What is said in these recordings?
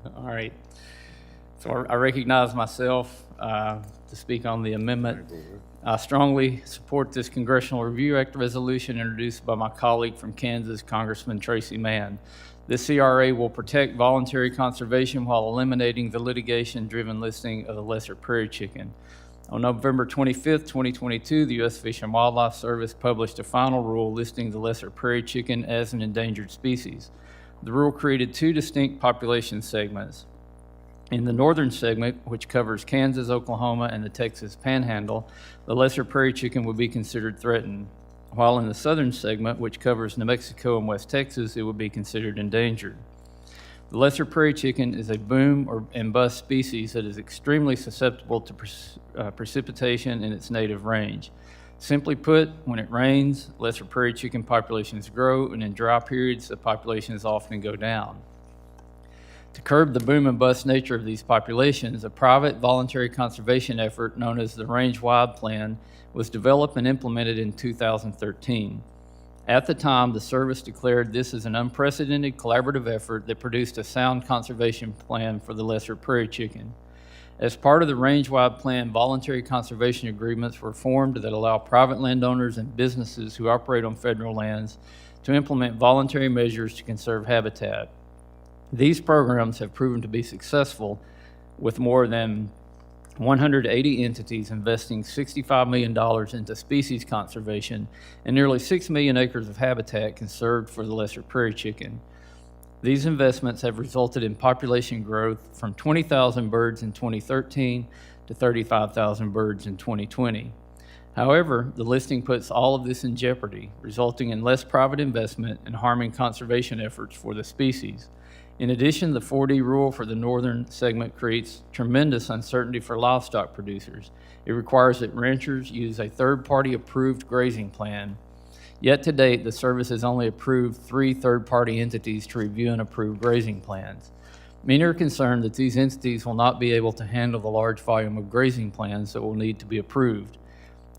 All right. So I recognize myself to speak on the amendment. I strongly support this Congressional Review Act resolution introduced by my colleague from Kansas, Congressman Tracy Mann. This CRA will protect voluntary conservation while eliminating the litigation-driven listing of the lesser prairie chicken. On November 25th, 2022, the U.S. Fish and Wildlife Service published a final rule listing the lesser prairie chicken as an endangered species. The rule created two distinct population segments. In the northern segment, which covers Kansas, Oklahoma, and the Texas Panhandle, the lesser prairie chicken would be considered threatened, while in the southern segment, which covers New Mexico and West Texas, it would be considered endangered. The lesser prairie chicken is a boom and bust species that is extremely susceptible to precipitation in its native range. Simply put, when it rains, lesser prairie chicken populations grow, and in dry periods, the populations often go down. To curb the boom and bust nature of these populations, a private voluntary conservation effort known as the Range-Wide Plan was developed and implemented in 2013. At the time, the service declared this as an unprecedented collaborative effort that produced a sound conservation plan for the lesser prairie chicken. As part of the Range-Wide Plan, voluntary conservation agreements were formed that allow private landowners and businesses who operate on federal lands to implement voluntary measures to conserve habitat. These programs have proven to be successful, with more than 180 entities investing $65 million into species conservation and nearly 6 million acres of habitat conserved for the lesser prairie chicken. These investments have resulted in population growth from 20,000 birds in 2013 to 35,000 birds in 2020. However, the listing puts all of this in jeopardy, resulting in less private investment and harming conservation efforts for the species. In addition, the 4D rule for the northern segment creates tremendous uncertainty for livestock producers. It requires that ranchers use a third-party approved grazing plan. Yet to date, the service has only approved 3 third-party entities to review and approve grazing plans. Many are concerned that these entities will not be able to handle the large volume of grazing plans that will need to be approved.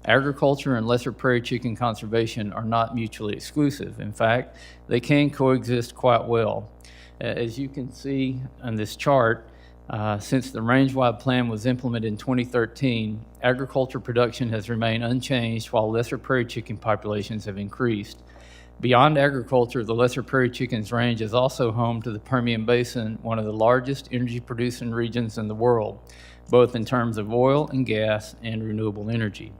Agriculture and lesser prairie chicken conservation are not mutually exclusive. In fact, they can coexist quite well. As you can see on this chart, since the Range-Wide Plan was implemented in 2013, agriculture production has remained unchanged while lesser prairie chicken populations have increased. Beyond agriculture, the lesser prairie chicken's range is also home to the Permian Basin, one of the largest energy-producing regions in the world, both in terms of oil and gas and renewable energy.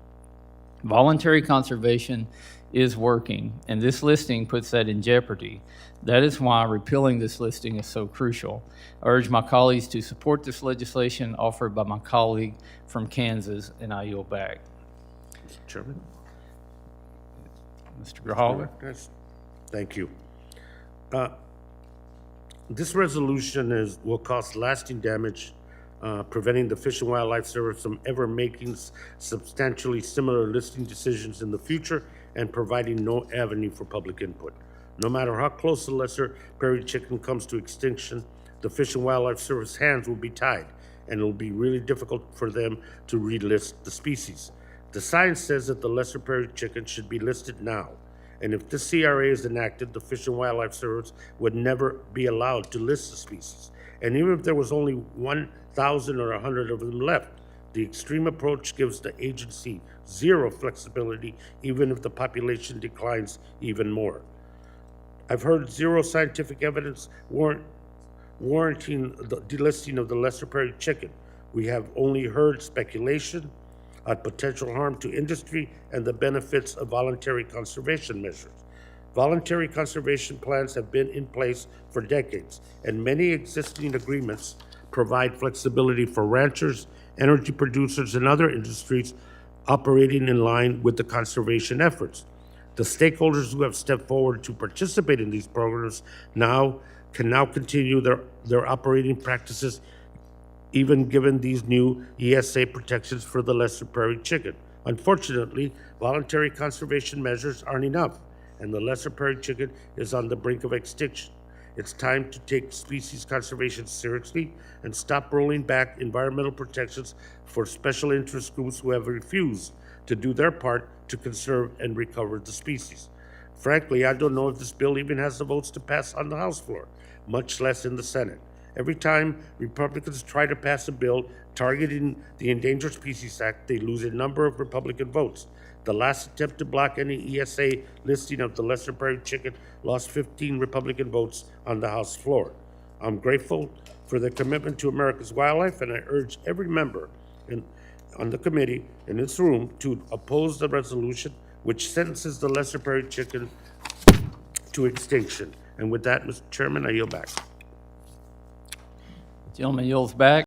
Voluntary conservation is working, and this listing puts that in jeopardy. That is why repealing this listing is so crucial. I urge my colleagues to support this legislation offered by my colleague from Kansas, and I yield back. Mr. Chairman. Mr. Grijalva. Yes. Thank you. This resolution will cause lasting damage, preventing the Fish and Wildlife Service from ever making substantially similar listing decisions in the future and providing no avenue for public input. No matter how close the lesser prairie chicken comes to extinction, the Fish and Wildlife Service hands will be tied, and it will be really difficult for them to relist the species. The science says that the lesser prairie chicken should be listed now, and if this CRA is enacted, the Fish and Wildlife Service would never be allowed to list the species. And even if there was only 1,000 or 100 of them left, the extreme approach gives the agency zero flexibility, even if the population declines even more. I've heard zero scientific evidence warranting the delisting of the lesser prairie chicken. We have only heard speculation on potential harm to industry and the benefits of voluntary conservation measures. Voluntary conservation plans have been in place for decades, and many existing agreements provide flexibility for ranchers, energy producers, and other industries operating in line with the conservation efforts. The stakeholders who have stepped forward to participate in these programs can now continue their operating practices, even given these new ESA protections for the lesser prairie chicken. Unfortunately, voluntary conservation measures aren't enough, and the lesser prairie chicken is on the brink of extinction. It's time to take species conservation seriously and stop rolling back environmental protections for special interest groups who have refused to do their part to conserve and recover the species. Frankly, I don't know if this bill even has the votes to pass on the House floor, much less in the Senate. Every time Republicans try to pass a bill targeting the Endangered Species Act, they lose a number of Republican votes. The last attempt to block any ESA listing of the lesser prairie chicken lost 15 Republican votes on the House floor. I'm grateful for their commitment to America's wildlife, and I urge every member on the committee in this room to oppose the resolution which sentences the lesser prairie chicken to extinction. And with that, Mr. Chairman, I yield back. Gentleman yields back.